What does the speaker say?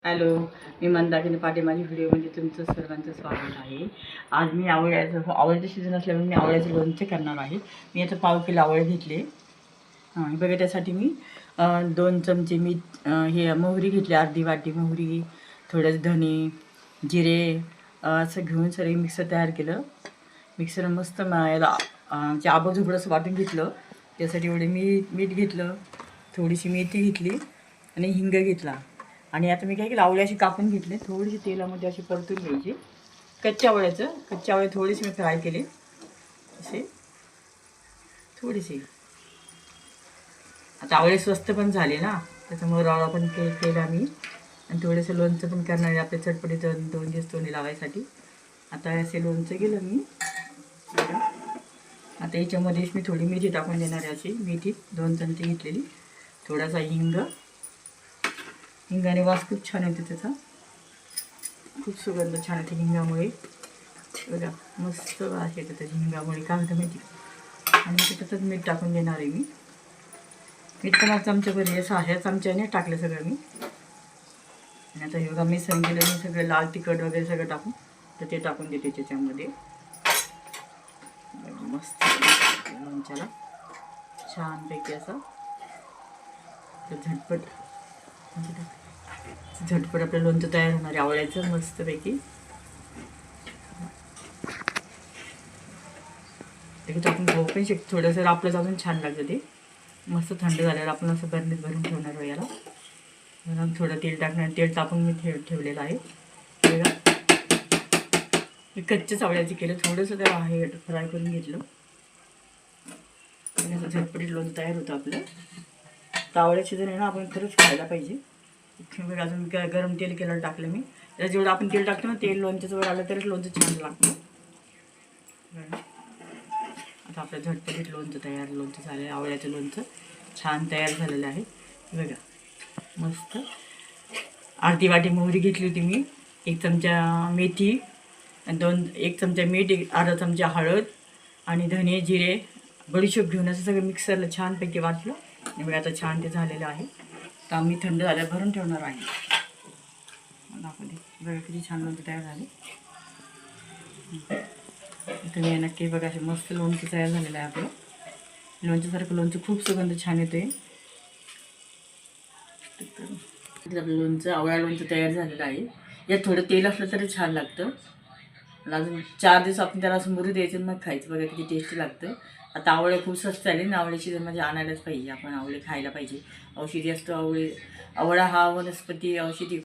Hello, मी मंदाकिनी पाटे. माझी व्हिडिओमध्ये तुमचं सर्वांचं स्वागत आहे. आज मी आवळ्याचं सीझन असल्यामुळे मी आवळ्याचं लोणचं करणार आहे. मी आता 1/2 किलो आवळे घेतले. हे बघा, त्यासाठी मी 2 चमचे हे मोहरी घेतली, अर्धी वाटी मोहरी, थोडेच धने, जिरे असं घेऊन सगळे मिक्सर तयार केलं. मिक्सर मस्त याला आबोझोबडं असं वाटून घेतलं. त्यासाठी एवढे मीठ घेतलं, थोडीशी मेथी घेतली आणि हिंग घेतला. आणि आता मी काय केलं, आवळे अशी कापून घेतले, थोडीशी तेलामध्ये अशी परतून घ्यायची. कच्च्या आवळे थोडीशी मी फ्राय केले असे थोडीशी. आता आवळे स्वस्त पण झाले ना, त्याच्यामुळे रावळा पण केला आम्ही. आणि थोडंसं लोणचं पण करणार आहे आपल्या चटपटीत 2 दिवस तोंडी लावायसाठी. आता असे लोणचं गेलं मी. आता याच्यामध्येच मी थोडी मेथी टाकून देणार आहे. अशी मेथी 2 चमचे घेतलेली, थोडासा हिंगाने वास खूप छान येतो त्याचा, खूप सुगंध छान येते हिंगामुळे. बघा, मस्त वास येतो त्याच्या हिंगामुळे, काय होतं माहिती. आणि त्याच्यातच मीठ टाकून देणार आहे मी. मीठ पण चमच्याभर ह्या चमच्याने टाकलं सगळं मी. आणि आता हे बघा, मी केलं मी सगळं लाल तिखट वगैरे सगळं टाकून तर ते टाकून देते त्याच्यामध्ये. मस्त लोणच्याला छानपैकी असं झटपट आपलं लोणचं तयार होणार आहे आवळ्याचं मस्तपैकी. त्याच्यात आपण खाऊ पण शकतो. थोडंसं आपलं अजून छान लागतं ते. मस्त थंड झाल्यावर आपण असं बरणीत भरून ठेवणार आहे याला. म्हणून थोडं तेल टाकणार, तेल टाकून मी ठेवलेलं आहे. बघा, मी कच्च्याच आवळ्याचं केलं, थोडंसं त्याला आहे फ्राय करून घेतलं. आणि असं झटपटीत लोणचं तयार होतं आपलं. तर आवळ्याची जर आहे ना, आपण खरंच खायला पाहिजे. बघा, अजून गरम तेल केलं टाकलं मी. त्याला जेवढं आपण तेल टाकतो ना, तेल लोणच्याचं वर आलं तरच लोणचं छान लागतं. आता आपलं झटपटीत लोणचं झालं आहे. आवळ्याचं लोणचं छान तयार झालेलं आहे. बघा, मस्त. अर्धी वाटी मोहरी घेतली होती मी, 1 चमचा मेथी, 1 चमचा मीठ, अर्धा चमचा हळद आणि धने, जिरे, बडीशोप घेऊन असं सगळं मिक्सरला छानपैकी वाटलं. आणि बघा, आता छान ते झालेलं आहे. तर आम्ही थंड झाल्यावर भरून ठेवणार आहे. बघा किती छान लोणचं तयार झाले. तुम्ही नक्की बघा, असे मस्त लोणचं तयार झालेलं आहे आपलं. लोणच्यासारखं लोणचं खूप सुगंध छान येते. आपलं लोणचं आवळा लोणचं तयार झालेलं आहे. यात थोडं तेल असलं तरी छान लागतं. अजून 4 दिवस आपण त्याला असं मुरू द्यायचं, मग खायचं. बघा किती टेस्टी लागतं. आता आवळे खूप स्वस्त झाले ना, आवळ्याची जर म्हणजे आणायलाच पाहिजे. आपण आवळे खायला पाहिजे. औषधी असतो आवळा हा वनस्पती औषधी